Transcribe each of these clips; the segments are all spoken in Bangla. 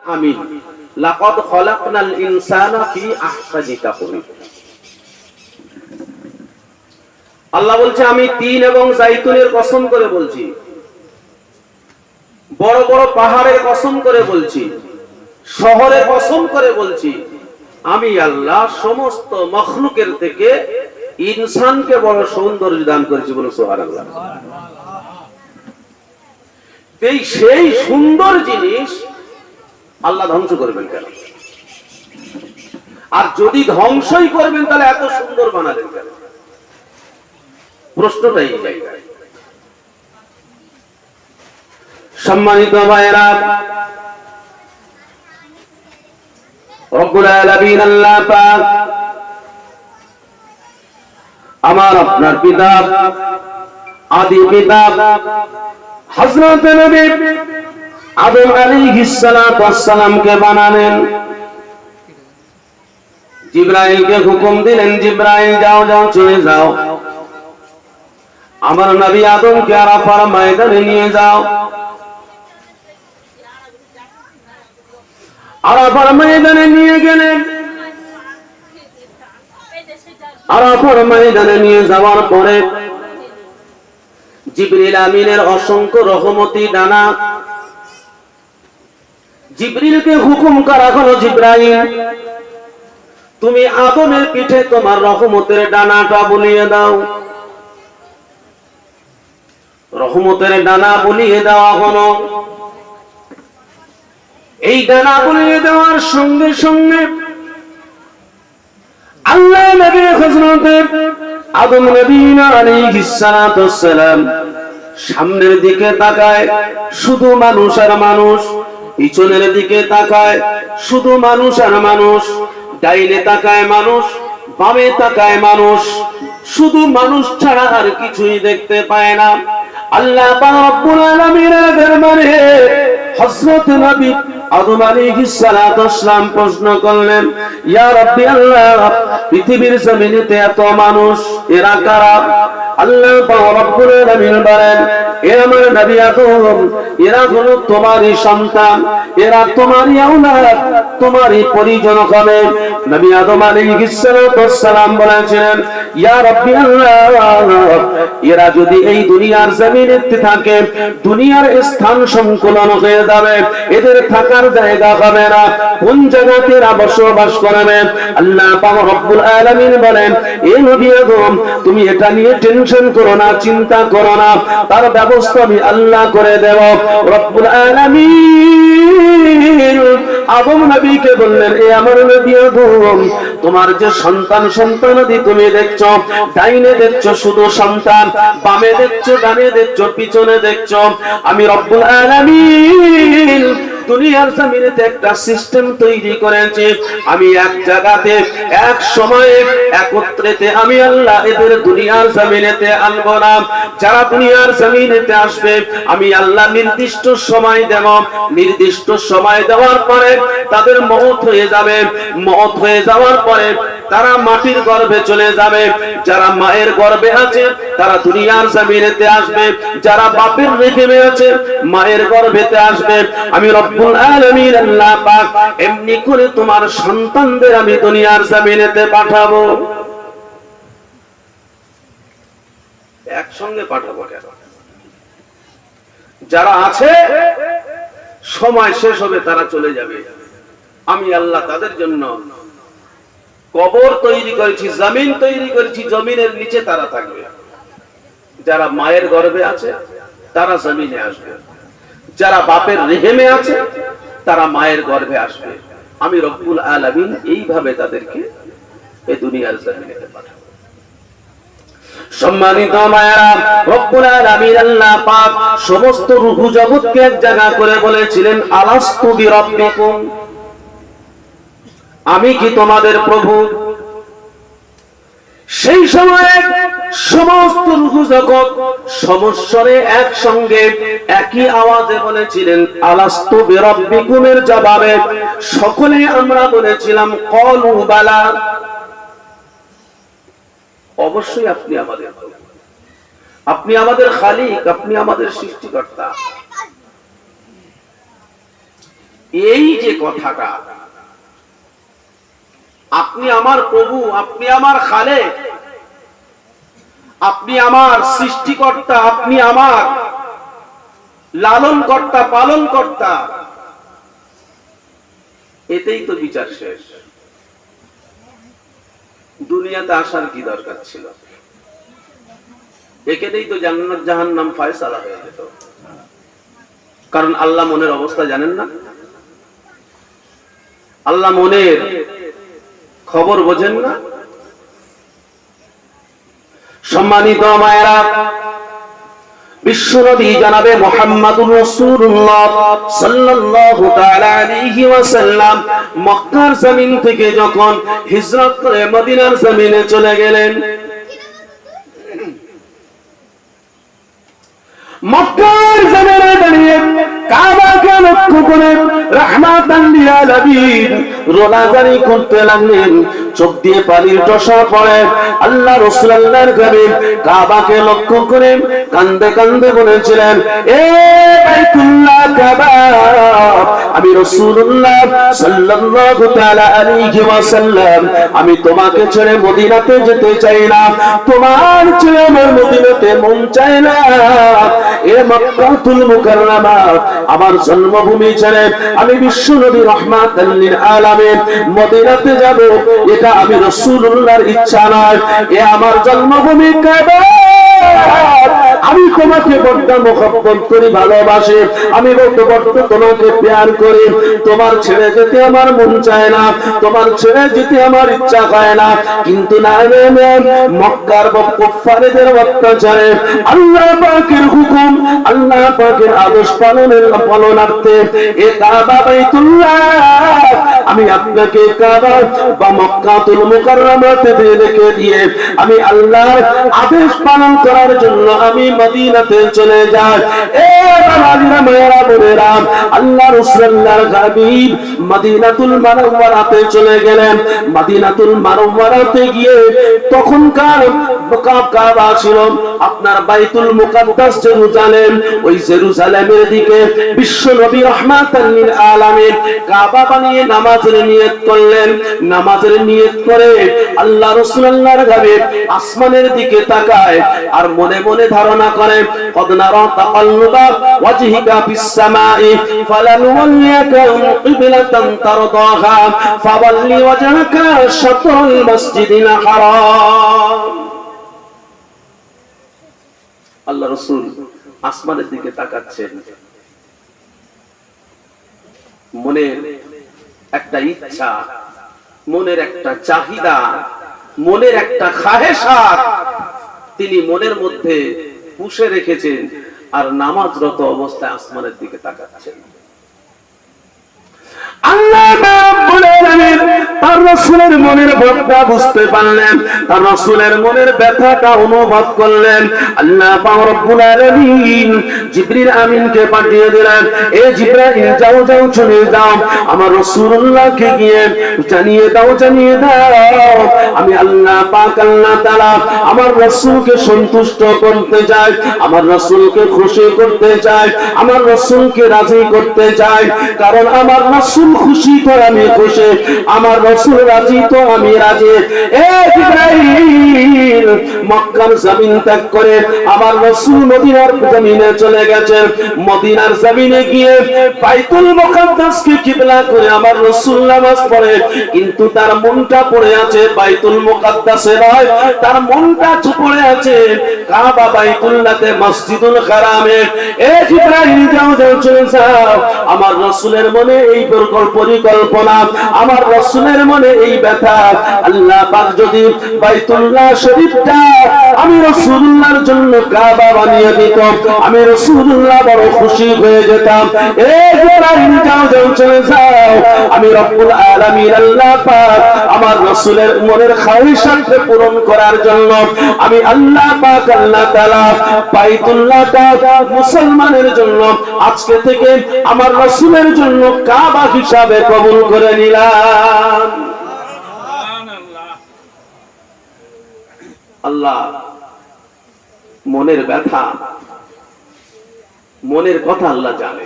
আমিন। লাকাদ খলাকনাল ইনসানা ফি আহসানি তাকওয়িম। আল্লাহ বলছে আমি তিন এবং জাইতুনের কসম করে বলছি, বড় বড় পাহাড়ের কসম করে বলছি, শহরের কসম করে বলছি, আমি আল্লাহ সমস্ত মখলুকের থেকে ইনসানকে বড় সৌন্দর্য দান করেছি। বলে সুবহানাল্লাহ। এই সেই সুন্দর জিনিস আল্লাহ ধ্বংস করবেন কেন? আর যদি ধ্বংসই করবেন তাহলে এত সুন্দর বানালেন কেন? প্রশ্নটা এই জায়গায়। সম্মানিত ভাইয়েরা, রব্বুল আলামিন আল্লাহ পাক আমার আপনার পিতা, আদি পিতা হযরত নবী আদম আলাইহিস সালাতু ওয়াস সালামকে বানালেন। জিবরাইলকে হুকুম দিলেন, জিবরাইল যাও যাও চলে যাও, আমার নবী আদমকে আরাফার ময়দানে নিয়ে যাও। আরাফার ময়দানে নিয়ে গেলেন। আরাফার ময়দানে নিয়ে যাওয়ার পরে জিবরিল আমিনের অসংখ্য রহমতি ডানা, জিবরিলকে হুকুম করা হলো, জিবরাইল তুমি আদমের পিঠে তোমার রহমতের ডানাটা বুলিয়ে দাও। রহমতের ডানা বুলিয়ে দেওয়া হলো। এই ডানা বুলিয়ে দেওয়ার সঙ্গে সঙ্গে আল্লাহ নবী হযরত আদম নবী আলাইহিস সালাতু ওয়াস সালাম সামনের দিকে তাকায়, শুধু মানুষ আর মানুষ। পিছনের দিকে তাকায়, শুধু মানুষ আর মানুষ। ডাইনে তাকায় মানুষ, বামে তাকায় মানুষ, শুধু মানুষ ছাড়া আর কিছুই দেখতে পায় না। আল্লাহ পাক রব্বুল আলামিনের দরবারে হযরত নবী আদম আলাইহিস সালাতু ওয়াস সালাম প্রশ্ন করলেন, ইয়া রাব্বি আল্লাহ, পৃথিবীর জমিনেতে এত মানুষ, এরা কারা? আল্লাহ পাক রব্বুল আলামিন বলেন, এ আমার নবী আদম, এরা হলো তোমারই সন্তান, এরা তোমারই আওলাদ, তোমারই পরিজন হবে। নবী আদম আলাইহিস সালাতু ওয়াস সালাম বলেছিলেন, ইয়া রাব্বি আল্লাহ, এরা যদি এই দুনিয়ার জমিনেতে থাকে, দুনিয়ার স্থান সংকুলন হয়ে যাবে, এদের থাকার জায়গা হবে না। কোন জায়গাতে এরা বসবাস করবে? আল্লাহ পাক রব্বুল আলামিন বলেন, এ নবী আদম, তুমি এটা নিয়ে টেনশন করো না, চিন্তা করো না, তার ব্যবস্থা আমি আল্লাহ করে দেব। রব্বুল আলামিন আদম নবীকে বললেন, এ আমার নবী আদম, তোমার যে সন্তানাদি তুমি দেখছো, ডাইনে দেখছো শুধু সন্তান, বামে দেখছো, ডানে দেখছো, পিছনে দেখছো, আমি রব্বুল আলামিন দুনিয়ার জমিনেতে একটা সিস্টেম তৈরি করেছি। আমি এক জায়গাতে এক সময়ে একত্রেতে আমি আল্লাহ এদের দুনিয়ার জমিনেতে আনবো না। যারা দুনিয়ার জমিনেতে আসবে আমি আল্লাহ নির্দিষ্ট সময় দেব। নির্দিষ্ট সময় দেওয়ার পরে তাদের মওত হয়ে যাবে। মওত হয়ে যাওয়ার পরে তারা মাটির গর্ভে চলে যাবে। যারা মায়ের গর্ভে আছে তারা দুনিয়ার জমিনেতে আসবে। যারা বাপের রেহেমে আছে মায়ের গর্ভেতে আসবে। আমি রব্বুল আলামিন আল্লাহ পাক এমনি করে তোমার সন্তানদের আমি দুনিয়ার জমিনেতে পাঠাবো। একসঙ্গে পাঠাবো কেন? যারা আছে সময় শেষ হবে তারা চলে যাবে। আমি আল্লাহ তাদের জন্য কবর তৈরি করেছি, জমিন তৈরি করেছি, জমিনের নিচে তারা থাকবে। যারা মায়ের গর্ভে আছে তারা জমিনে আসবে। যারা বাপের রেহেমে আছে তারা মায়ের গর্ভে আসবে। আমি রব্বুল আলামিন এইভাবে তাদেরকে এই দুনিয়ার জমিনে পাঠাবো। সম্মানিত মায়েরা, রব্বুল আলামিন আল্লাহ পাক সমস্ত রূহ জগৎকে এক জায়গা করে বলেছিলেন, আলাস্তু বিরাব্বিকুম, আমি কি তোমাদের প্রভু? সেই সময়ে সমস্ত রূহ জগৎ সমস্বরে একসঙ্গে একই আওয়াজে বলেছিলেন আলাস্তু বিরাব্বিকুমের জবাবে সকলে আমরা বলেছিলাম ক্বালু বালা, অবশ্যই আপনি আমাদের প্রভু, আপনি আমাদের খালিক, আপনি আমাদের সৃষ্টিকর্তা। এই যে কথাটা, আপনি আমার প্রভু, আপনি আমার খালেক, আপনি আমার সৃষ্টিকর্তা, আপনি আমার লালন কর্তা, পালন কর্তা, এতেই তো বিচার শেষ। দুনিয়াতে আসার কি দরকার ছিল? এখানেই তো জান্নাত জাহান্নাম ফয়সালা হয়ে যেত। কারণ আল্লাহ মনের অবস্থা জানেন না, আল্লাহ মনের খবর বোঝেন না। সম্মানিত মায়েরা, বিশ্বনবী জনাবে মুহাম্মদুর রাসূলুল্লাহ সাল্লাল্লাহু তাআলা আলাইহি ওয়াসাল্লাম মক্কার জমিন থেকে যখন হিজরত করে মদিনার জমিনে চলে গেলেন, মক্কার জমিনে দাঁড়িয়ে কাবাকে লক্ষ্য করে রাহমাতান লিল আলামিন রোনাজারি করতে লাগলেন। চোখ দিয়ে পানির টসা পড়ে। আল্লাহ রাসূল আল্লাহর নবী কাবাকে লক্ষ্য করে কাঁদতে কাঁদতে বলেছিলেন, এ বাইতুল্লাহ কাবা, আমি রাসূলুল্লাহ সাল্লাল্লাহু তাআলা আলাইহি ওয়াসাল্লাম আমি তোমাকে ছেড়ে মদিনাতে যেতে চাই না, তোমার ছেড়ে আমার মদিনাতে মন চায় না। এ মক্কাতুল মুকাররমা আমার জন্মভূমি ছেড়ে আমি বিশ্বনবী রাহমাতাল লিল আলামিন মদিনাতে যাব, এটা আমি রাসূলুল্লাহর ইচ্ছা নয়। এ আমার জন্মভূমি কাবা, আমি তোমাকে বড্ড মহব্বত করি, ভালোবাসি, আমি বড্ড তোমাকে প্যার করি। তোমার ছেড়ে যেতে আমার মন চায় না, তোমার ছেড়ে যেতে আমার ইচ্ছা হয় না। কিন্তু না, মক্কার কুফফারদের অত্যাচারে আল্লাহ পাকের হুকুম, আল্লাহ পাকের আদেশ পালনার্থে এ কাবা বাইতুল্লাহ আমি আপনাকে কাবা বা মক্কাতুল মুকাররমাতে রেখে দিয়ে আমি আল্লাহর আদেশ পালন করার জন্য আমি মদিনাতে চলে যাই। এ বাবাজিরা, মায়েরা, বোনেরা, আল্লাহ রাসূলুল্লাহর হাবিব মদিনাতুল মুনাওয়ারাতে চলে গেলেন। মদিনাতুল মুনাওয়ারাতে গিয়ে তখনকার কাবা ছিল আপনার বাইতুল মুকাদ্দাস জেরুজালেম। ওই জেরুজালেমের দিকে বিশ্ব নবী রাহমাতাল লিল আলামিন কাবা বানিয়ে নামাজের নিয়ত করলেন। নামাজের নিয়ত করে আল্লাহ রাসূলুল্লাহর হাবিব আসমানের দিকে তাকায় আর মনে মনে ধারণা করে, কদ নারা তাকাল্লুবা ওয়াজহিকা ফিস সামাই ফালানুওয়াল্লিয়াকা কিবলাতান তারদাহা ফাওয়াল্লি ওয়াজহাকা শাতরাল মাসজিদিল হারাম। আল্লাহ রাসূল আসমানের দিকে তাকাচ্ছেন, মনের একটা ইচ্ছা, মনের একটা চাহিদা, মনের একটা খাহেশাত তিনি মনের মধ্যে পুষে রেখেছেন আর নামাজরত অবস্থায় আসমানের দিকে তাকাচ্ছেন। আল্লাহ রাব্বুল আলামিন তার রাসূলের মনের ব্যথা বুঝতে পারলেন, তার রাসূলের মনের ব্যথাটা অনুভব করলেন। আল্লাহ পাক রব্বুল আলামিন জিবরিল আমিনকে পাঠিয়ে দিলেন, এ জিবরাইল যাও যাও চলে যাও আমার রাসূলুল্লাহকে গিয়ে জানিয়ে দাও আমি আল্লাহ পাক আল্লাহ তাআলা আমার রাসূলকে সন্তুষ্ট করতে চাই, আমার রাসূলকে খুশি করতে চাই, আমার রাসূলকে রাজি করতে চাই। কারণ আমার রাসূল খুশি তো আমি খুশি, আমার রাসূল রাজি তো আমি রাজি। এ জিবরাইল মক্কার জমিন ত্যাগ করে আমার রাসূল মদিনার জমিনে চলে গেছেন। মদিনার জমিনে গিয়ে বাইতুল মুকাদ্দাসকে কিবলা করে আমার রাসূল নামাজ পড়ে, কিন্তু তার মনটা পড়ে আছে বাইতুল মুকাদ্দাসে নয়, তার মনটা পড়ে আছে কাবা বাইতুল্লাহতে মসজিদুল হারামে। এ জিবরাইল যাও যাও চলে যাও আমার রাসূলের মনে এই পরিকল্পনা, আমার রাসূলের মনে এই ব্যথা। আল্লাহ পাক যদি বাইতুল্লাহ শরীফটা আমি রাসূলুল্লাহর জন্য কাবা বানিয়ে দিত, আমি রাসূলুল্লাহ বড় খুশি হয়ে যেতাম। এ জিবরাইল যাও যাও চলে যাও, আমি রব্বুল আলামিন আল্লাহ পাক আমার রাসূলের মনের খাহিশাতকে পূরণ করার জন্য আমি আল্লাহ পাক আল্লাহ তাআলা বাইতুল্লাহটা মুসলমানের জন্য আজকে থেকে আমার রাসূলের জন্য কাবা হিসাবে কবুল করে নিলাম। আল্লাহ মনের ব্যথা, মনের কথা আল্লাহ জানে।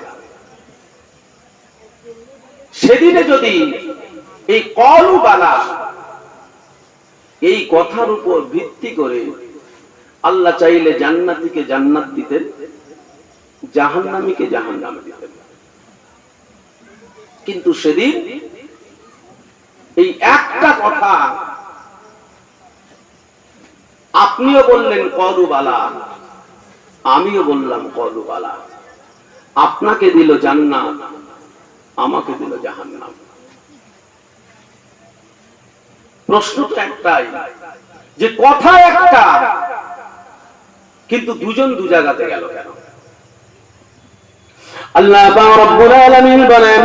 সেদিনে যদি এই কলু বালা এই কথার উপর ভিত্তি করে আল্লাহ চাইলে জান্নাতীকে জান্নাত দিতেন, জাহান্নামীকে জাহান্নাম দিতেন। কিন্তু সেদিন এই একটা কথা আপনিও বললেন কলু বালা, আমিও বললাম কলু বালা, আপনাকে দিল জান্নাত, আমাকে দিল জাহান্নাম। প্রশ্ন তো একটাই, যে কথা একটা, কিন্তু দুজন দু জায়গাতে গেল কেন? আল্লাহ পাক রব্বুল আলামিন বলেন,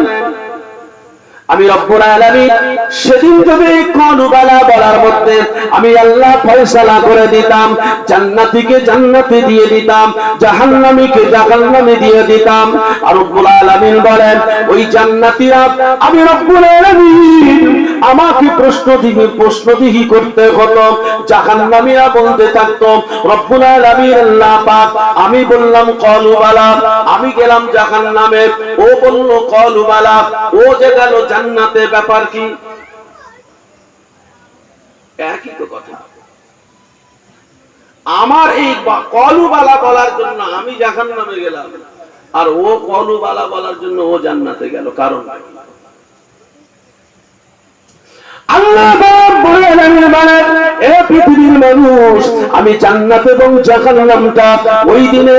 আমি রব্বুল আলামিন সেদিন যদি কলু বালা বলার মধ্যে আমি আল্লাহ ফয়সালা করে দিতাম, জান্নাতীকে জান্নাতে দিয়ে দিতাম, জাহান্নামীকে জাহান্নামে দিয়ে দিতাম। আর রব্বুল আলামিন বলেন, ওই জান্নাতীরা আমি রব্বুল আলামিন আমাকে প্রশ্নদিহি করতে হতো, জাহান্নামীরা বলতে থাকতো রব্বুল আলামিন আল্লাহ পাক, আমি বললাম কলু বালা, আমি গেলাম জাহান্নামে, ও বলল কলু বালা, ও যে গেল জান্নাতে, ব্যাপার কি? একই তো কথা। আমার এই কলু বালা বলার জন্য আমি জাহান্নামে গেলাম, আর ও কলু বালা বলার জন্য ও জান্নাতে গেল, কারণ আল্লাহ বলেন, এ পৃথিবীর মানুষ, আমি জান্নাত এবং জাহান্নামটা ওই দিনে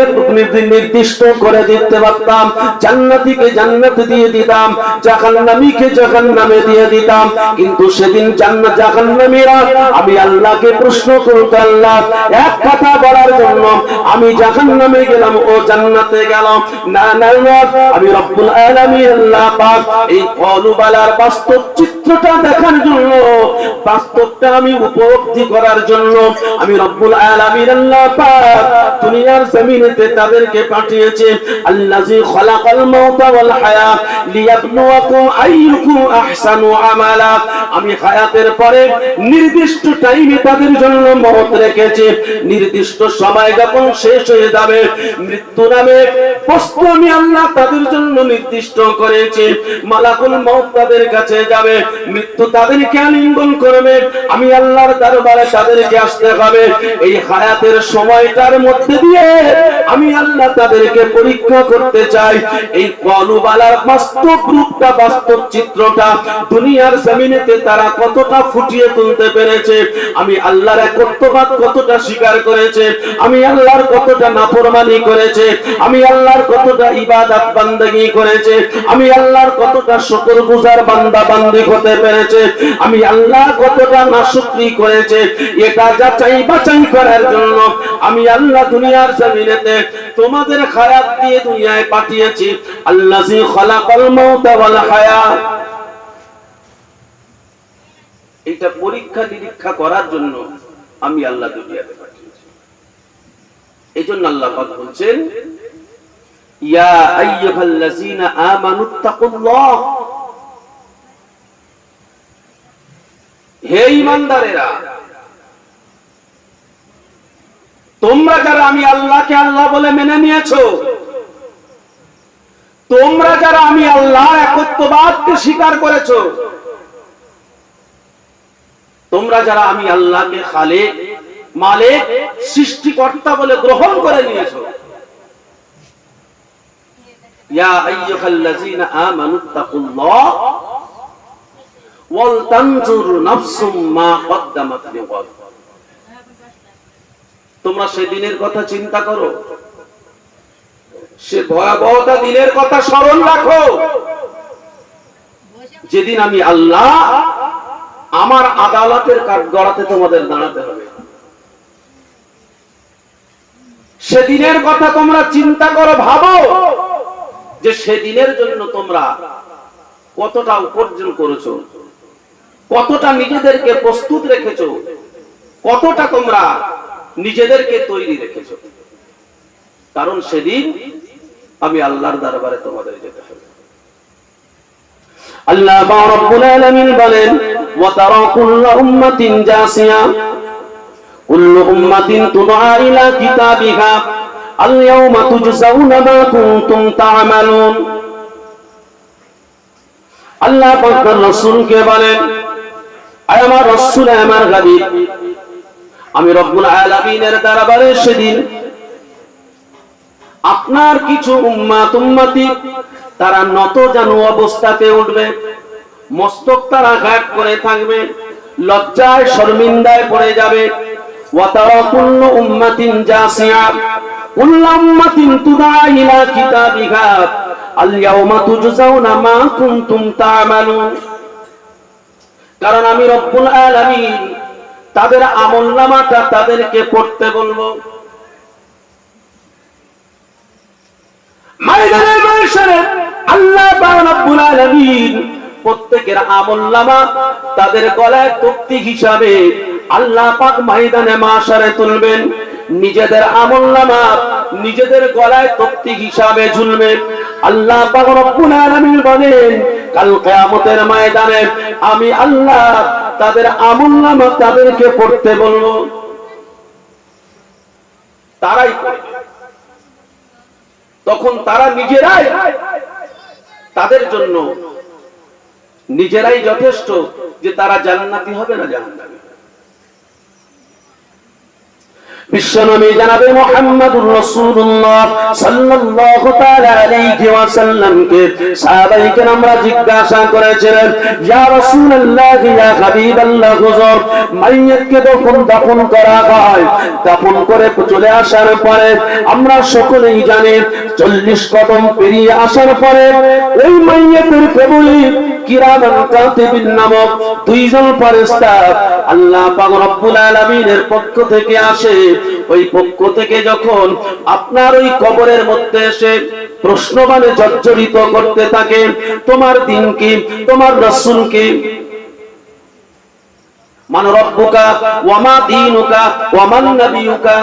নির্দিষ্ট করে দিতে পারতাম, জান্নাতীকে জান্নাতে দিয়ে দিতাম, জাহান্নামীকে জাহান্নামে দিয়ে দিতাম। কিন্তু সেদিন জান্নাত জাহান্নামীরা আমি আল্লাহকে প্রশ্ন করতে, আল্লাহ এক কথা বলার জন্য আমি জাহান্নামে গেলাম, ও জান্নাতে গেল। না না, আমি রব্বুল আলামিন আল্লাহ পাক এই কলু বালার বাস্তব চিত্রটা দেখার জন্য, বাস্তবটা আমি উপলব্ধি করার জন্য আমি রব্বুল আলামিন আল্লাহ পাক দুনিয়ার জমিনেতে তাদেরকে পাঠিয়েছে। আল্লাযী খালাকাল মাউতা ওয়াল হায়াত লিয়াবলুয়াকুম আইয়ুকুম আহসানু আমালা। আমি হায়াতের পরে নির্দিষ্ট টাইমে তাদের জন্য মওত রেখেছি, নির্দিষ্ট সময় যখন শেষ হয়ে যাবে, মৃত্যু নামে বস্তু আমি আল্লাহ তাদের জন্য নির্দিষ্ট করেছি। মালাকুল মওত তাদের কাছে যাবে, মৃত্যু তাদেরকে আলিঙ্গন করবে, আমি আল্লাহর দরবারে তাদেরকে আসতে হবে। এই হায়াতের সময়টার মধ্যে দিয়ে আমি আল্লাহ তাদেরকে পরীক্ষা করতে চাই, এই কলু বালার বাস্তব রূপটা, বাস্তব চিত্রটা দুনিয়ার জমিনেতে তারা কতটা ফুটিয়ে তুলতে পেরেছে, আমি আল্লাহর একত্ববাদ কতটা স্বীকার করেছে, আমি আল্লাহর কতটা নাফরমানি করেছে, আমি আল্লাহর কতটা ইবাদত বান্দাগি করেছে, আমি আল্লাহর কতটা শুকরগুজার বান্দা বান্দি হতে পেরেছে, আমি আল্লাহ কতটা নাশুকরি করেছে, এটা যাচাই বাছাই করার জন্য আমি আল্লাহ দুনিয়ার জমিনেতে তোমাদের হায়াত দিয়ে দুনিয়ায় পাঠিয়েছি। আল্লাযী খালাকাল মাউতা ওয়াল হায়াত, এটা পরীক্ষা নিরীক্ষা করার জন্য আমি আল্লাহ দুনিয়াতে পাঠিয়েছি। এজন্য আল্লাহ পাক বলছেন, ইয়া আইয়ুহাল্লাযীনা আমানুত্তাকুল্লাহ, হে ঈমানদারেরা, তোমরা যারা আমি আল্লাহকে আল্লাহ বলে মেনে নিয়েছো, তোমরা যারা আমি আল্লাহর একত্ববাদকে স্বীকার করেছো, তোমরা যারা আমি আল্লাহকে খালেক, মালিক, সৃষ্টিকর্তা বলে গ্রহণ করে নিয়েছো, ইয়া আইয়ুহাল্লাযীনা আমানুত্তাকুল্লাহ ওয়াল তানজুর নাফসুম মা কদ্দামাত লিগাদ। তোমরা সেদিনের কথা চিন্তা করো, সে ভয়াবহতা দিনের কথা স্মরণ রাখো, যেদিন আমি আল্লাহ আমার আদালতের কাঠগড়াতে তোমাদের দাঁড়াতে হবে। সেদিনের কথা তোমরা চিন্তা করো, ভাবো যে সেদিনের জন্য তোমরা কতটা উপার্জন করেছো, কতটা নিজেদেরকে প্রস্তুত রেখেছো, কতটা তোমরা নিজেদেরকে তৈরি রেখেছো। কারণ সেদিন আমি আল্লাহর দরবারে তোমাদের যেতে হবে। আল্লাহ রাব্বুল আলামিন বলেন, ওয়া তারা কুল্লু উম্মাতিন জাসিয়া, কুল্লু উম্মাতিন তুদআ ইলা কিতাবিহা আল ইয়াওমা তুজজাউনা মা কুনতুম তা'মালুন। আল্লাহ পাক রাসূলকে বলেন, আয় আমার রাসূল, আমার হাবিব, আমি রব্বুল আলামিনের দরবারে সেদিন আপনার কিছু উম্মতি তারা নত জানু অবস্থাতে উঠবে, মস্তক তারা ঘাট করে থাকবে, লজ্জায় শর্মিন্দায় পড়ে যাবে। ওয়া তারা কুল্লু উম্মাতিন জাসিয়া, কুল্লু উম্মাতিন তুদা ইলা কিতাবিহা আল ইয়াউমা তুজজাউনা মা কুনতুম তা'মালুন। কারণ আমি রব্বুল আলামিন তাদের আমলনামাটা তাদেরকে পড়তে বলবো। ময়দানে মাশারে আল্লাহ পাক রব্বুল আলামিন প্রত্যেকের আমলনামা তাদের গলায় তক্তি হিসাবে আল্লাহ পাক ময়দানে মাশারে তুলবেন। নিজেদের আমলনামা নিজেদের গলায় তক্তি হিসাবে ঝুলবে। আল্লাহ পাক রব্বুল আলামিন বলেন, কাল কিয়ামতের ময়দানে আমি আল্লাহ তাদের আমলনামা তাদেরকে পড়তে বলবো। তারাই পড়বে। তখন তারা নিজেরাই তাদের জন্য নিজেরাই যথেষ্ট যে তারা জান্নাতি হবে না জাহান্নামী। বিশ্বনবী জনাবে মুহাম্মদুর রাসূলুল্লাহ সাল্লাল্লাহু তাআলা আলাইহি ওয়াসাল্লামকে সাহাবায়ে কেরামরা জিজ্ঞাসা করেছিলেন, ইয়া রাসূলুল্লাহ, ইয়া হাবিবাল্লাহ, হুজুর, মাইয়িতকে যখন দাফন করা হয়, দাফন করে চলে আসার পরে আমরা সকলেই জানি 40 কদম পেরিয়ে আসার পরে ওই মাইয়িতের কবরে কিরামান কাতিবিন নামক দুইজন ফেরেশতা আল্লাহ পাক রব্বুল আলামিনের পক্ষ থেকে আসে। ওই পক্ষ থেকে যখন আপনার ওই কবরের মধ্যে এসে প্রশ্নবাণে জর্জরিত করতে থাকে, তোমার দিন কি, তোমার রাসূল কি, মান রব্বুকা ওয়া মা দীনুকা ওয়া মান নবিয়ুকা,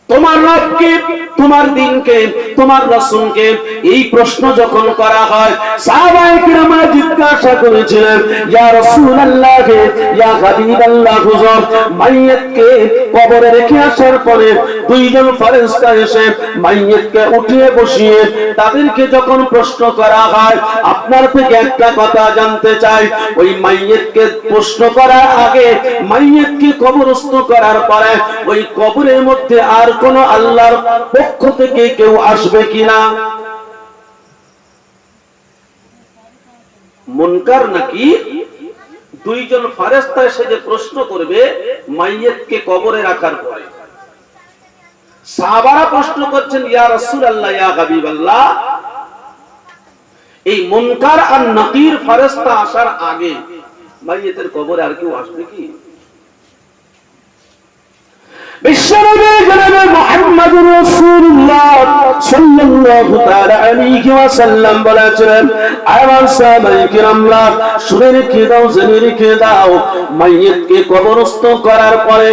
তোমার রবকে, তোমার দিনকে, তোমার রাসূলকে, এই প্রশ্ন যখন করা হয় সাহাবায়ে কিরামরা জিজ্ঞাসা করেছিলেন, ইয়া রাসূলুল্লাহ, ইয়া হাবিবাল্লাহ, হুজুর, মাইয়িতকে কবরে রেখে আসার পরে দুইজন ফেরেশতা এসে মাইয়িতকে উঠিয়ে বসিয়ে তাদেরকে যখন প্রশ্ন করা হয়, আপনার থেকে একটা কথা জানতে চাই, ওই মাইয়িতকে প্রশ্ন করার আগে, মাইয়িতকে কবরস্থ করার পরে ওই কবরের মধ্যে আর কোন আল্লাহর পক্ষ থেকে কেউ আসবে কিনা, মুনকার নাকি দুইজন ফেরেশতা এসে যে প্রশ্ন করবে মাইয়িতকে কবরে রাখার পরে। সাহাবারা প্রশ্ন করছেন, ইয়া রাসূলুল্লাহ, ইয়া হাবিবাল্লাহ, এই মুনকার আর নাকির ফেরেশতা আসার আগে মাইয়িতের কবরে আর কেউ আসবে কি? বিশ্বনবী জনাবে মুহাম্মদুর রাসূলুল্লাহ সাল্লাল্লাহু তাআলা আলাইহি ওয়াসাল্লাম বলেছেন, আমার সাহাবায়ে কিরামরা শুনে রেখে দাও, জেনে রেখে দাও, মাইয়িতকে কবরস্থ করার পরে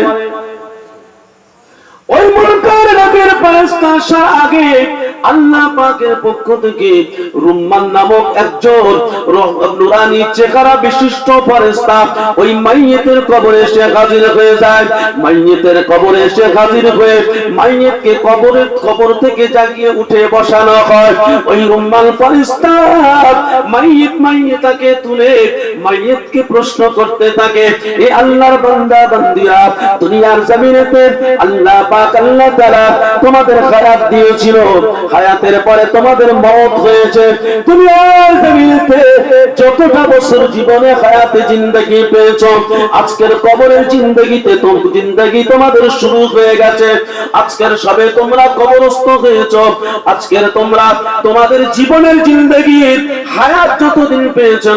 ওই মুনকার নাকির ফেরেশতা আসার আগে আল্লাহ পাকের পক্ষ থেকে রুম্মান নামক একজন নুরানি চেহারা বিশিষ্ট ফেরেশতা ওই মাইয়িতের কবরে এসে হাজির হয়ে যায়। মাইয়িতের কবরে এসে হাজির হয়ে মাইয়িতকে কবর থেকে জাগিয়ে উঠে বসানো হয়। ওই রুম্মান ফেরেশতা মাইয়িতকে তুলে মাইয়িতকে প্রশ্ন করতে থাকে, এ আল্লাহর বান্দা বান্দিরা, দুনিয়ার জমিনেতে আল্লাহ পাক আল্লাহ তাআলা তোমাদের হায়াত দিয়েছিল, হায়াতের পরে তোমাদের মওত হয়েছে, দুনিয়ার জমিনেতে যতটা বছর জীবনে হায়াতে জিন্দেগি পেয়েছো, আজকের কবরের জিন্দেগিতে জিন্দেগি তোমাদের শুরু হয়ে গেছে। আজকের সবে তোমরা কবরস্থ হয়েছো। আজকের তোমরা তোমাদের জীবনের জিন্দেগির হায়াত যতদিন পেয়েছো,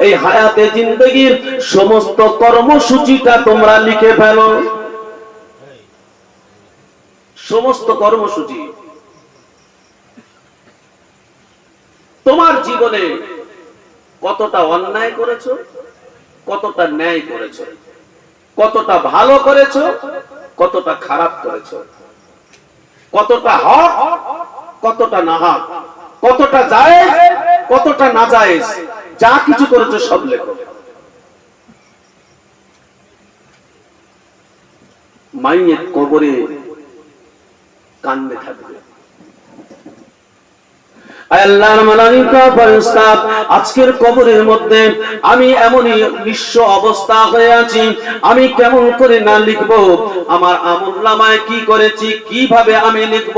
এই হায়াতে জিন্দেগির সমস্ত কর্মসূচিটা তোমরা লিখে ফেলো। সমস্ত কর্মসূচি তোমার জীবনে কতটা অন্যায় করেছো, কতটা ন্যায় করেছো, কতটা ভালো করেছো, কতটা খারাপ করেছো, কতটা হক, কতটা না হক, কতটা জায়েজ, কতটা না জায়েজ, যা কিছু করেছো সব লেখো। মাইয়িত কবরে কান্দে থাকবে। আল্লাহর মালাইকা ফেরেশতা, আজকের কবরের মধ্যে আমি এমনই নিঃস্ব অবস্থা হয়ে আছি, আমি কেমন করে না লিখব? আমার আমলনামায় কি করেছি কিভাবে আমি লিখব?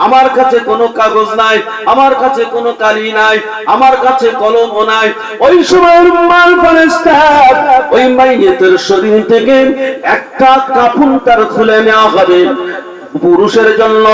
আমার কাছে কোনো কাগজ নাই, আমার কাছে কোনো কালি নাই, আমার কাছে কলমও নাই। ওই সময় রুম্মান ফেরেশতা ওই মাইয়িতের শরীর থেকে একটা কাফন তার খুলে নেওয়া হবে। পুরুষের জন্য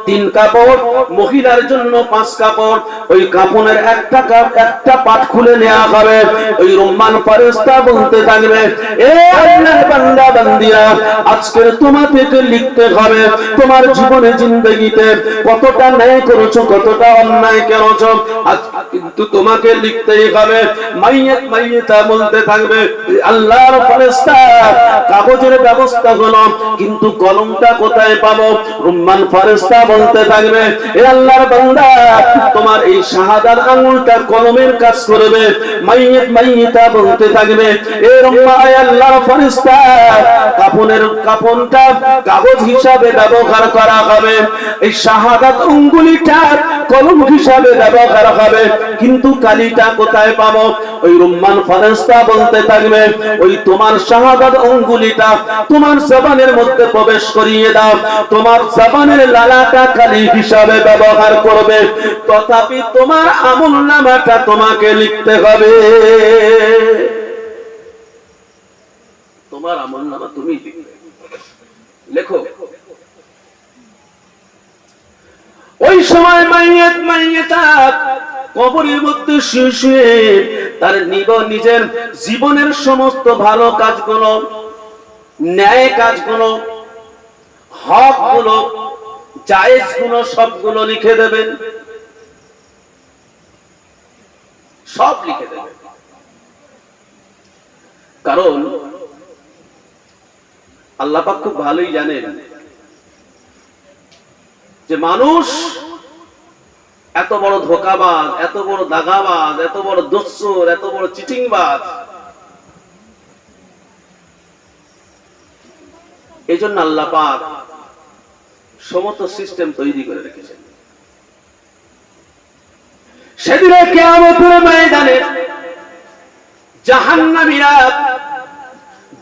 3 কাপড়, মহিলার জন্য 5 কাপড়। ওই কাপড়ের একটা পাট খুলে নেওয়া হবে। ওই রুম্মান ফেরেশতা বলতে থাকবে, এ আল্লাহর বান্দা বান্দিরা, আজকের তোমাদেরকে লিখতে হবে তোমার জীবনে জিন্দেগিতে কতটা ন্যায় করেছো, কতটা অন্যায় করেছো, আজ কিন্তু তোমাকে লিখতেই হবে। মাইয়িতা বলতে থাকবে, আল্লাহর ফেরেশতা, কাগজের ব্যবস্থা হলো, কিন্তু কলমটা কোথায় পাবো? রুম্মান ফেরেশতা বলতে থাকবে, হে আল্লাহর বান্দা, তোমার এই শাহাদাত আঙ্গুলটা কলমের কাজ করবে। মাইয়িতা বলতে থাকবে, হে রুম্মা, হে আল্লাহর ফেরেশতা, কাফনটা কাগজ হিসাবে ব্যবহার করা হবে, এই শাহাদাত আঙ্গুলটা কলম হিসাবে ব্যবহার হবে, কিন্তু কালিটা কোথায় পাবো? ওই রুম্মান ফেরেশতা বলতে থাকবে, ওই তোমার শাহাদাত আঙ্গুলটা তোমার জবানের মধ্যে প্রবেশ করিয়ে দাও, তোমার জবানের লালাটা কালি হিসাবে ব্যবহার করবে, তথাপি তোমার আমলনামাটা তোমাকে লিখতে হবে। তোমার আমলনামা তুমি লিখবে, লেখো। ওই সময় মাইয়িতা কবরের মধ্যে শুয়ে তার নিজের জীবনের সমস্ত ভালো কাজগুলো, ন্যায় কাজগুলো, হক গুলো, জায়েজ গুলো সবগুলো লিখে দেবেন, সব লিখে দেবেন। কারণ আল্লাহ পাক খুব ভালোই জানেন যে মানুষ এত বড় ধোঁকাবাজ, এত বড় দাগাবাজ, এত বড় দস্যুর, এত বড় চিটিংবাজ। এই জন্য আল্লাহ পাক সমস্ত সিস্টেম তৈরি করে রেখেছেন। সেদিনে কিয়ামতের ময়দানে জাহান্নামীরা,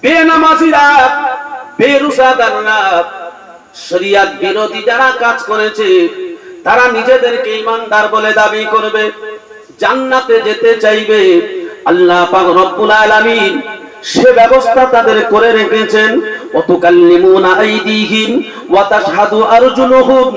বেনামাজিরা, বেরোজাদাররা, শরিয়ত বিরোধী যারা কাজ করেছে, তারা নিজেদেরকে ঈমানদার বলে দাবি করবে, জান্নাতে যেতে চাইবে। আল্লাহ পাক রব্বুল আলামিন সে ব্যবস্থা তাদের করে রেখেছেন। ওয়াতুকাল্লিমুনা আইদিহিম ওয়া তাশহাদু আরজুলুহুম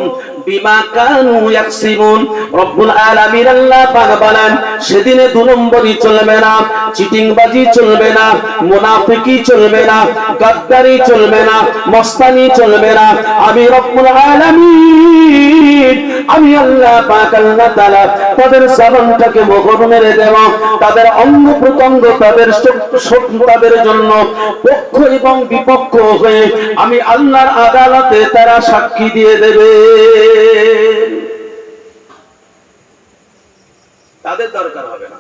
বিমা কানু ইয়াকসিবুন। রব্বুল আলামিন আল্লাহ পাক বলেন, সেদিনে 2 নম্বরই চলবে না, চিটিংবাজি চলবে না, মুনাফিকি চলবে না, গাদ্দারি চলবে না, মস্তানি চলবে না। আমি রব্বুল আলামিন, আমি আল্লাহ পাক আল্লাহ তাআলা তাদের জবানটাকে মোহর মেরে দেব, তাদের অঙ্গ প্রত্যঙ্গ, তাদের তাদের জন্য পক্ষ এবং বিপক্ষ হয়ে আমি আল্লাহর আদালতে তারা সাক্ষী দিয়ে দেবে। তাদের দরকার হবে না,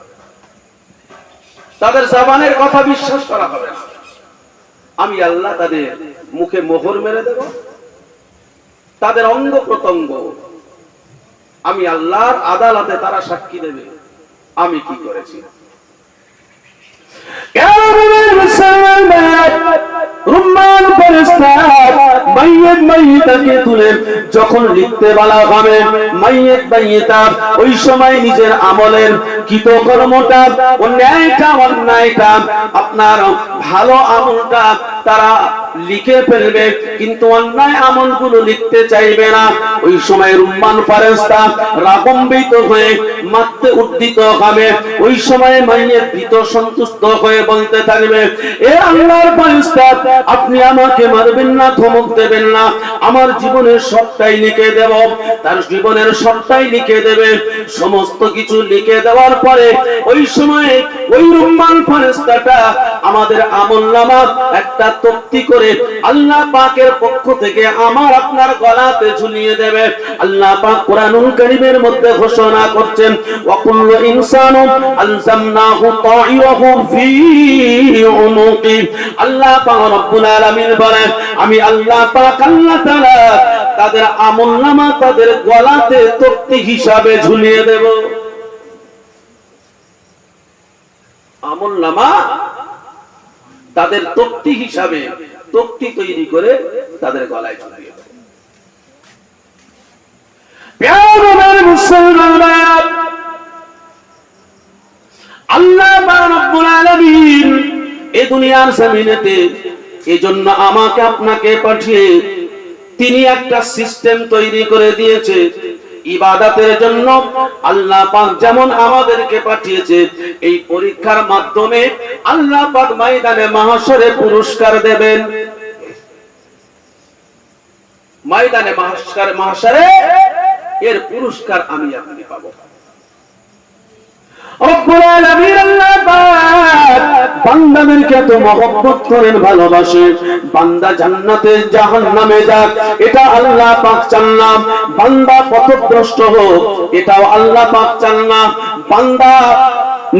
তাদের জবানের কথা বিশ্বাস করা হবে না। আমি আল্লাহ তাদের মুখে মোহর মেরে দেব, তাদের অঙ্গ প্রত্যঙ্গ আমি আল্লাহর আদালতে তারা সাক্ষী দেবে আমি কি করেছি। রুম্মান ফেরেশতা মাইয়িতাকে তুলে যখন লিখতে বলা হবে, মাইয়িতা ওই সময় নিজের আমলের কৃতকর্মটা, ন্যায়টা, অন্যায়টা, আপনার ভালো আমলটা তারা লিখে ফেলবে, কিন্তু অন্যায় আমলগুলো লিখতে চাইবে না। ওই সময় রুম্মান ফেরেশতা রাগম্বিত হয়ে মাথা উদ্ধৃত হবে। ওই সময় মাইয়িত ভীত সন্তুষ্ট হয়ে বলতে থাকবে, এ আল্লাহর ফেরেশতা, আপনি আমাকে মারবেন না, ধমক দেবেন না, আমার জীবনের সবটাই লিখে দেব। তার জীবনের সবটাই লিখে দেবে। সমস্ত কিছু লিখে দেওয়ার পরে ওই সময় ওই রুম্মান ফেরেশতাটা আমাদের আমলনামা একটা তক্তি করে আল্লাহ পাকের পক্ষ থেকে আমার আপনার গলাতে ঝুলিয়ে দেবে। আল্লাহ পাক কোরআনুল কারীমের মধ্যে ঘোষণা করছেন, ওয়া কুল্লু ইনসানু আলজামনাহু তাইরাহু ফি উনুকি। আল্লাহ পাক রব্বুল আলামিন বলেন, আমি আল্লাহ পাক আল্লাহ তাআলা তাদের আমলনামা তাদের গলাতে তক্তি হিসাবে ঝুলিয়ে দেব। আমলনামা তাদের তক্তি হিসাবে তক্তি তৈরি করে তাদের গলায় ঝুলিয়ে দেব। প্রিয় মুসলমান, আল্লাহ রাব্বুল আলামিন এই দুনিয়ার জমিনেতে এজন্য আমাকে আপনাকে পাঠিয়ে তিনি একটা সিস্টেম তৈরি করে দিয়েছে ইবাদতের জন্য। আল্লাহ পাক যেমন আমাদেরকে পাঠিয়েছে এই পরীক্ষার মাধ্যমে আল্লাহ পাক ময়দানে মাহশরে পুরস্কার দেবেন। ময়দানে মাহশরে এর পুরস্কার আমি আপনি পাবো। রব্বুল আলামিন আল্লাহ পাক বান্দাদেরকে এত মহব্বত করেন, ভালোবাসেন। বান্দা জান্নাতে জাহান্নামে যাক এটা আল্লাহ পাক চান না। বান্দা পথভ্রষ্ট হোক এটাও আল্লাহ পাক চান না। বান্দা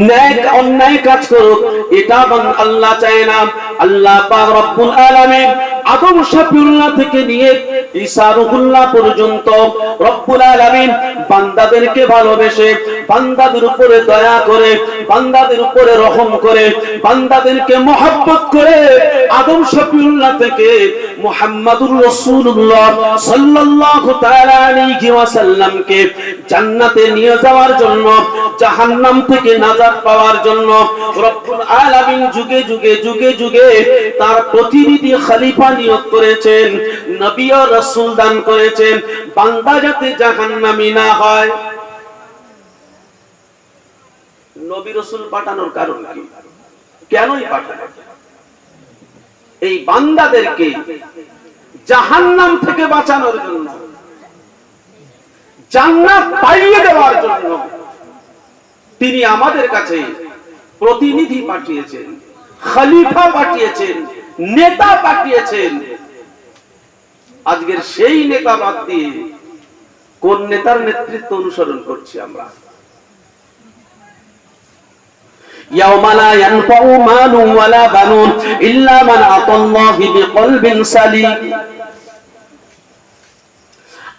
ন্যায় অন্যায় কাজ করুক এটা আল্লাহ চায় না। আল্লাহ পাক রব্বুল আলামিন আদম শফিউল্লাহ থেকে নিয়ে ঈসা রুহুল্লাহ পর্যন্ত রব্বুল আলামিন বান্দাদেরকে ভালোবেসে, বান্দাদের উপরে দয়া করে, বান্দাদের উপরে রহম করে, বান্দাদেরকে মহব্বত করে আদম শফিউল্লাহ থেকে মুহাম্মাদুর রাসূলুল্লাহ সাল্লাল্লাহু তাআলা আলাইহি ওয়াসাল্লামকে জান্নাতে নিয়ে যাওয়ার জন্য, জাহান্নাম থেকে নাজাত পাওয়ার জন্য রব্বুল আলামিন যুগে যুগে যুগে যুগে তার প্রতিনিধি খলিফা নিয়োগ করেছেন, নবী ও রাসূল দান করেছেন, বান্দা যাতে জাহান্নামী না হয়। নবী রাসূল পাঠানোর কারণ কি? কেনই পাঠানো? এই বান্দাদেরকে জাহান্নাম থেকে বাঁচানোর জন্য, জান্নাত পাইয়ে দেওয়ার জন্য তিনি আমাদের কাছে প্রতিনিধি পাঠিয়েছেন, খলিফা পাঠিয়েছেন, নেতা পাঠিয়েছেন। আজকের সেই নেতা বাদ দিয়ে কোন নেতার নেতৃত্ব অনুসরণ করছি আমরা? ইয়াওমা লা ইয়ানফাউ মালুন ওয়ালা বানুন ইল্লা মান আতাল্লাহু বিকলবিন সালিম।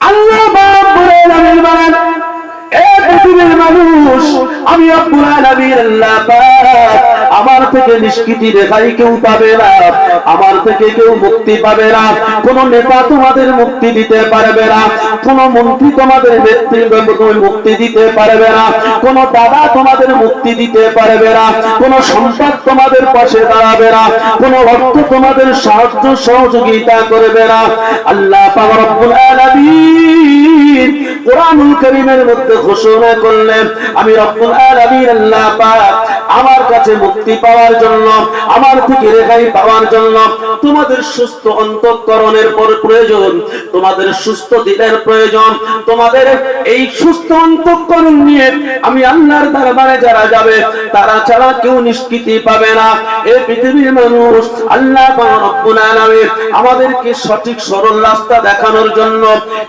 আল্লাহ রাব্বুল আলামিন বলেন, এ পৃথিবীর মানুষ, আমি রব্বুল আলামিন আল্লাহ পাক আমার থেকে নিষ্কৃতি দেখাই কেউ পাবে না, আমার থেকে কেউ মুক্তি পাবে না। কোন নেতা তোমাদের মুক্তি দিতে পারবে না, কোন মন্ত্রী তোমাদের মুক্তি দিতে পারবে না, কোন দাদা তোমাদের মুক্তি দিতে পারবে না, কোন সম্পদ তোমাদের পাশে দাঁড়াবে না, কোন অর্থ তোমাদের সাহায্য সহযোগিতা করবে না। আল্লাহ পাক রব্বুল আলামিন কোরআনুল কারীমের মধ্যে ঘোষণা করলেন, আমি রব্বুল আলামিন আল্লাহ পাক আমার কাছে মুক্তি পাওয়ার জন্য, আমার থেকে রেহাই পাওয়ার জন্য তোমাদের সুস্থ অন্তঃকরণের প্রয়োজন, তোমাদের সুস্থ দিলের প্রয়োজন। তোমাদের এই সুস্থ অন্তঃকরণ নিয়ে আমি আল্লাহর দরবারে যারা যাবে তারা ছাড়া কেউ নিষ্কৃতি পাবে না। এই পৃথিবীর মানুষ, আল্লাহ রব্বুল আলামিন আমাদেরকে সঠিক সরল রাস্তা দেখানোর জন্য,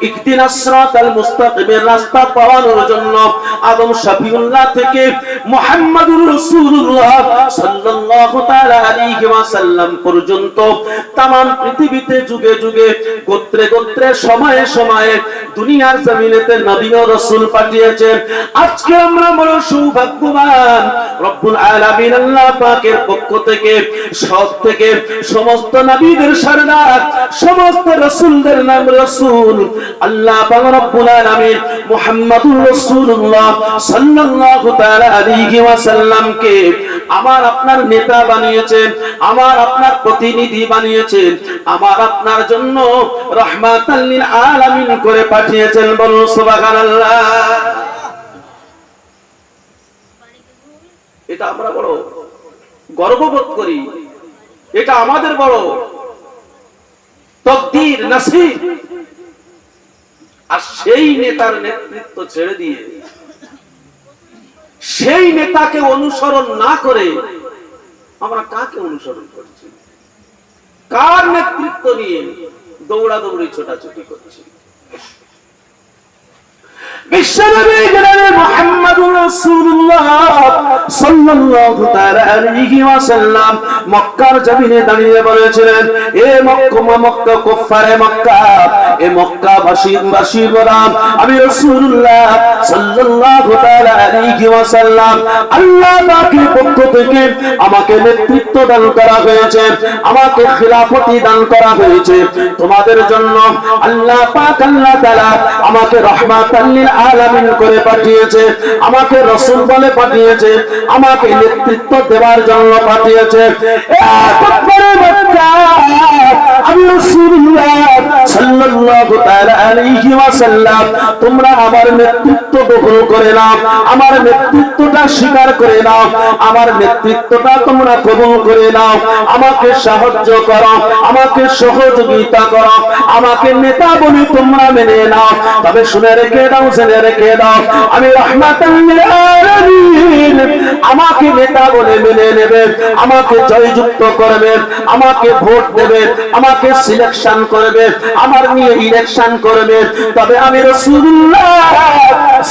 ইহদিনাস সিরাতাল মুস্তাকিমের রাস্তা পাওয়ানোর জন্য আদম শফিউল্লাহ থেকে মুহাম্মাদুর রাসূলুল্লাহ সাল্লাল্লাহু তাআলা আলাইহি ওয়াসাল্লাম পর্যন্ত तमाम পৃথিবীতে যুগে যুগে গোত্রে গোত্রে সময়ে সময়ে দুনিয়ার জমিনেতে নবী ও রাসূল পাঠিয়েছেন। আজকে আমরা বড় সৌভাগ্যবান, রব্বুল আলামিন আল্লাহ পাকের পক্ষ থেকে সব থেকে সমস্ত নবীদের সরদার, সমস্ত রাসূলদের নাম রাসূল আল্লাহ পাক রব্বুল আলামিন মুহাম্মাদুর রাসূলুল্লাহ সাল্লাল্লাহু তাআলা আলাইহি ওয়াসাল্লামকে আমার আপনার নেতা বানিয়েছেন, আমার আপনার প্রতিনিধি বানিয়েছেন, আমার আপনার জন্য রাহমাতাল লিল আলামিন করে পাঠিয়েছেন। বলুন সুবহানাল্লাহ। এটা আমরা বড় গর্ববোধ করি, এটা আমাদের বড় তাকদীর নসিব। আর সেই নেতার নেতৃত্ব ছেড়ে দিয়ে সেই নেতাকে অনুসরণ না করে আমরা কাকে অনুসরণ করছি? কার নেতৃত্ব নিয়ে দৌড়াদৌড়ি ছোটাছুটি করছি? বিশ্বনবী জনাবে মুহাম্মদুর রাসূলুল্লাহ সাল্লাল্লাহু তাআলা আলাইহি ওয়াসাল্লাম মক্কার জমিনে দাঁড়িয়ে বলেছিলেন, এ মক্কা কুফারে মক্কা, এ মক্কাবাসী বলাম, আমি রাসূলুল্লাহ সাল্লাল্লাহু তাআলা আলাইহি ওয়াসাল্লাম আল্লাহ পাকের পক্ষ থেকে আমাকে নেতৃত্ব দান করা হয়েছে, আমাকে খিলাফতি দান করা হয়েছে। তোমাদের জন্য আল্লাহ পাক আল্লাহ তাআলা আমাকে রাহমাতাল লিল আলামিন করে পাঠিয়েছে, আমাকে রাসূল বলে পাঠিয়েছে, আমাকে নেতৃত্ব দেওয়ার জন্য পাঠিয়েছে। আমি রাসূলুল্লাহ সাল্লাল্লাহু তাআলা আলাইহি ওয়াসাল্লাম, তোমরা আমার নেতৃত্ব গ্রহণ করে নাও, আমার নেতৃত্বটা স্বীকার করে নাও, আমার নেতৃত্বটা তোমরা কবুল করে নাও, আমাকে সাহায্য করো, আমাকে সহযোগিতা করো, আমাকে নেতা বলে তোমরা মেনে নাও। তবে শুনে রেখে দাও, জেনে রেখে দাও, আমি রাহমাতাল লিল আলামিন, আমাকে নেতা বলে মেনে নেবে, আমাকে জয়যুক্ত করবে, আমাকে ভোট দেবে, আমাকে সিলেকশন করবে, আমার নিয়ে ইলেকশন করবে, তবে আমি রাসূলুল্লাহ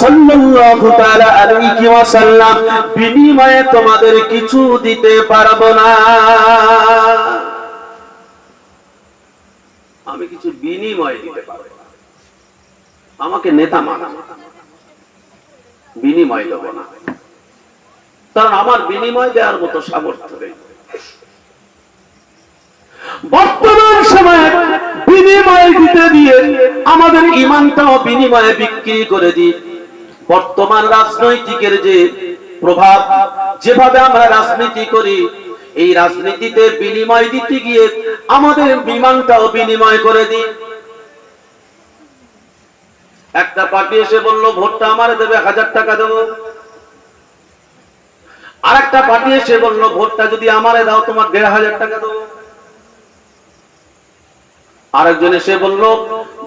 সাল্লাল্লাহু তাআলা আলাইহি ওয়াসাল্লাম বিনিময়ে তোমাদের কিছু দিতে পারবো না। আমি কিছু বিনিময়ে দিতে পারবো না, আমাকে নেতা মানা, বিনিময় দেব না, কারণ আমার বিনিময় দেওয়ার মতো সামর্থ্য নেই। বর্তমান সময়ে বিনিময় দিতে দিয়ে আমাদের ঈমানটাও বিনিময়ে বিক্রি করে দিই। বর্তমান রাজনৈতিকের যে প্রভাব, যেভাবে আমরা রাজনীতি করি, এই রাজনীতিতে বিনিময় দিতে গিয়ে আমাদের ঈমানটাও বিনিময় করে দিই। একটা পার্টি এসে বললো ভোটটা আমারে দেবে, 1000 টাকা দেবো। আরেকটা পার্টি এসে বললো ভোটটা যদি আমারে দাও তোমার 1500 টাকা দেবো। আরেকজন এসে বললো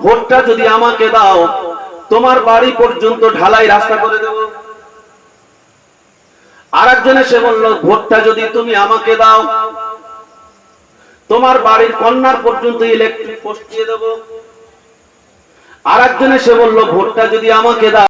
ভোটটা যদি আমাকে দাও তোমার বাড়ি পর্যন্ত ঢালাই রাস্তা করে দেব। আরেকজন এসে বললো ভোটটা যদি তুমি আমাকে দাও তোমার বাড়ির কর্নার পর্যন্ত ইলেকট্রিক পোস্ট দিয়ে দেব। আরেকজন এসে বললো ভোটটা যদি আমাকে দাও